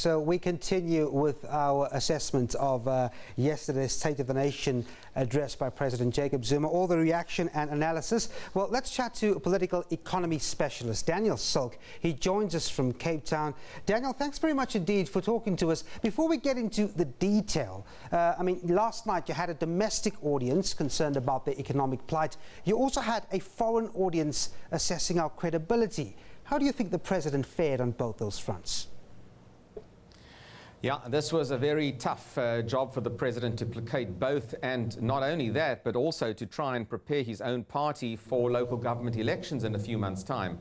So we continue with our assessment of yesterday's State of the Nation address by President Jacob Zuma, all the reaction and analysis. Well, let's chat to a political economy specialist, Daniel Silke. He joins us from Cape Town. Daniel, thanks very much indeed for talking to us. Before we get into the detail, last night you had a domestic audience concerned about the economic plight. You also had a foreign audience assessing our credibility. How do you think the president fared on both those fronts? Yeah, this was a very tough job for the president to placate both, and not only that, but also to try and prepare his own party for local government elections in a few months' time.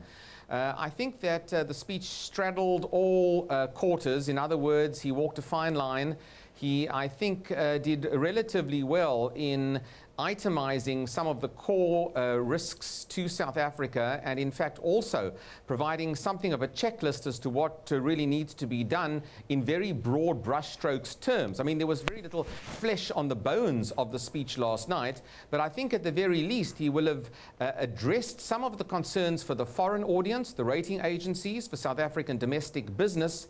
I think that the speech straddled all quarters. In other words, he walked a fine line. He, I think, did relatively well in itemizing some of the core risks to South Africa, and in fact also providing something of a checklist as to what really needs to be done in very broad brushstrokes terms. I mean, there was very little flesh on the bones of the speech last night, but I think at the very least he will have addressed some of the concerns for the foreign audience, the rating agencies, for South African domestic business.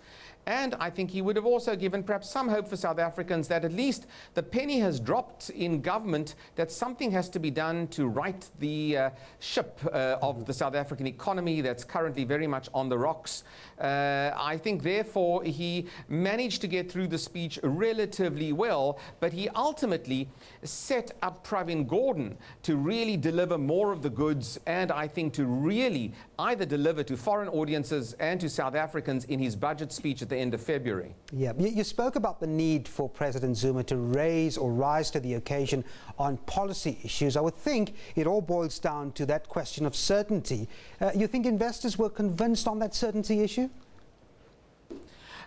And I think he would have also given perhaps some hope for South Africans that at least the penny has dropped in government, that something has to be done to right the ship of the South African economy that's currently very much on the rocks. I think, therefore, he managed to get through the speech relatively well, but he ultimately set up Pravin Gordhan to really deliver more of the goods, and I think to really either deliver to foreign audiences and to South Africans in his budget speech at the end of February. Yeah, you spoke about the need for President Zuma to rise to the occasion on policy issues. I would think it all boils down to that question of certainty. You think investors were convinced on that certainty issue?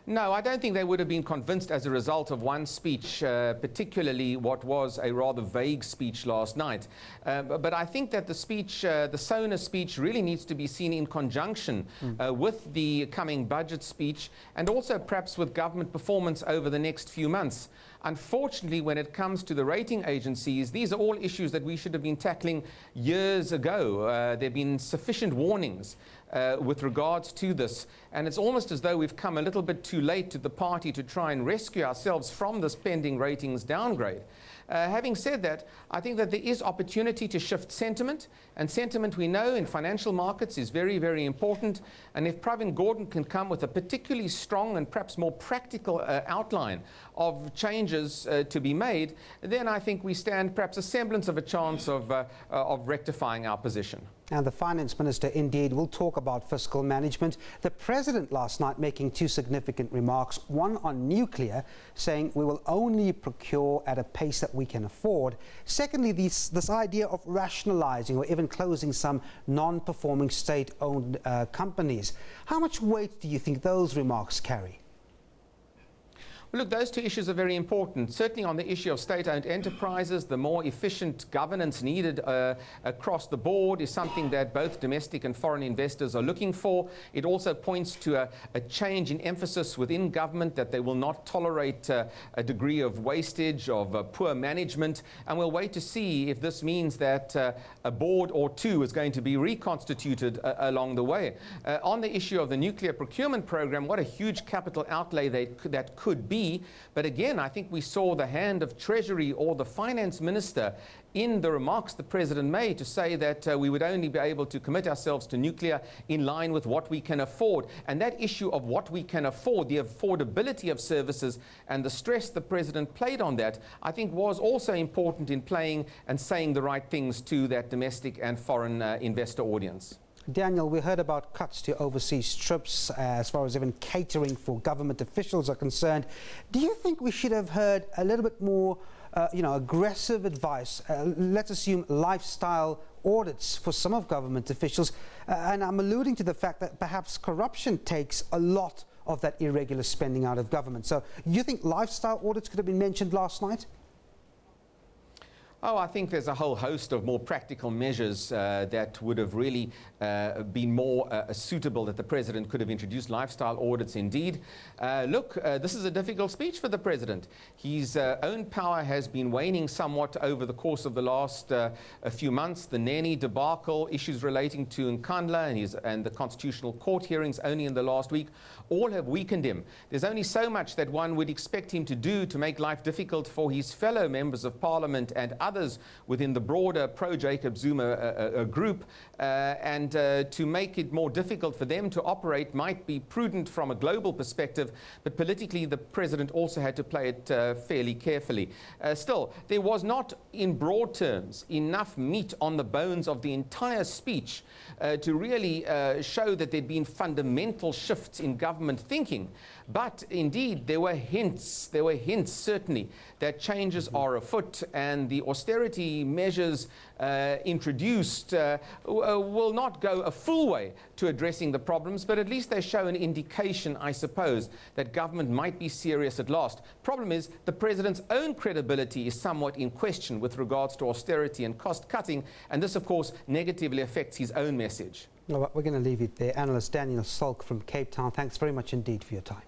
No, I don't think they would have been convinced as a result of one speech, particularly what was a rather vague speech last night. But I think that the speech, the SONA speech, really needs to be seen in conjunction with the coming budget speech, and also perhaps with government performance over the next few months. Unfortunately, when it comes to the rating agencies, these are all issues that we should have been tackling years ago. There have been sufficient warnings with regards to this, and it's almost as though we've come a little bit too late to the party to try and rescue ourselves from this pending ratings downgrade. Having said that, I think that there is opportunity to shift sentiment, and sentiment, we know, in financial markets is very, very important. And if Pravin Gordhan can come with a particularly strong and perhaps more practical outline of changes to be made, then I think we stand perhaps a semblance of a chance of rectifying our position. And the finance minister indeed will talk about fiscal management. The president last night making two significant remarks, one on nuclear, saying we will only procure at a pace that we can afford. Secondly, this idea of rationalizing or even closing some non-performing state-owned companies. How much weight do you think those remarks carry? Well, look, those two issues are very important. Certainly on the issue of state-owned enterprises, the more efficient governance needed across the board is something that both domestic and foreign investors are looking for. It also points to a change in emphasis within government, that they will not tolerate a degree of wastage, of poor management. And we'll wait to see if this means that a board or two is going to be reconstituted along the way. On the issue of the nuclear procurement program, what a huge capital outlay that could be. But again, I think we saw the hand of Treasury or the finance minister in the remarks the president made to say that we would only be able to commit ourselves to nuclear in line with what we can afford. And that issue of what we can afford, the affordability of services, and the stress the president played on that, I think was also important in playing and saying the right things to that domestic and foreign investor audience. Daniel, we heard about cuts to overseas trips as far as even catering for government officials are concerned. Do you think we should have heard a little bit more aggressive advice? Let's assume lifestyle audits for some of government officials. And I'm alluding to the fact that perhaps corruption takes a lot of that irregular spending out of government. So you think lifestyle audits could have been mentioned last night? Oh, I think there's a whole host of more practical measures that would have really been more suitable that the president could have introduced. Lifestyle audits, indeed. Look, this is a difficult speech for the president. His own power has been waning somewhat over the course of the last a few months. The Neni debacle, issues relating to Nkandla and the Constitutional Court hearings only in the last week, all have weakened him. There's only so much that one would expect him to do to make life difficult for his fellow members of parliament and others within the broader pro-Jacob Zuma group, and to make it more difficult for them to operate might be prudent from a global perspective, but politically the president also had to play it fairly carefully. Still, there was not, in broad terms, enough meat on the bones of the entire speech to really show that there'd been fundamental shifts in government thinking. But indeed, there were hints certainly that changes are afoot, and the austerity measures introduced will not go a full way to addressing the problems, but at least they show an indication, I suppose, that government might be serious at last. Problem is, the president's own credibility is somewhat in question with regards to austerity and cost cutting, and this, of course, negatively affects his own message. Well, we're going to leave it there. Analyst Daniel Silke from Cape Town, thanks very much indeed for your time.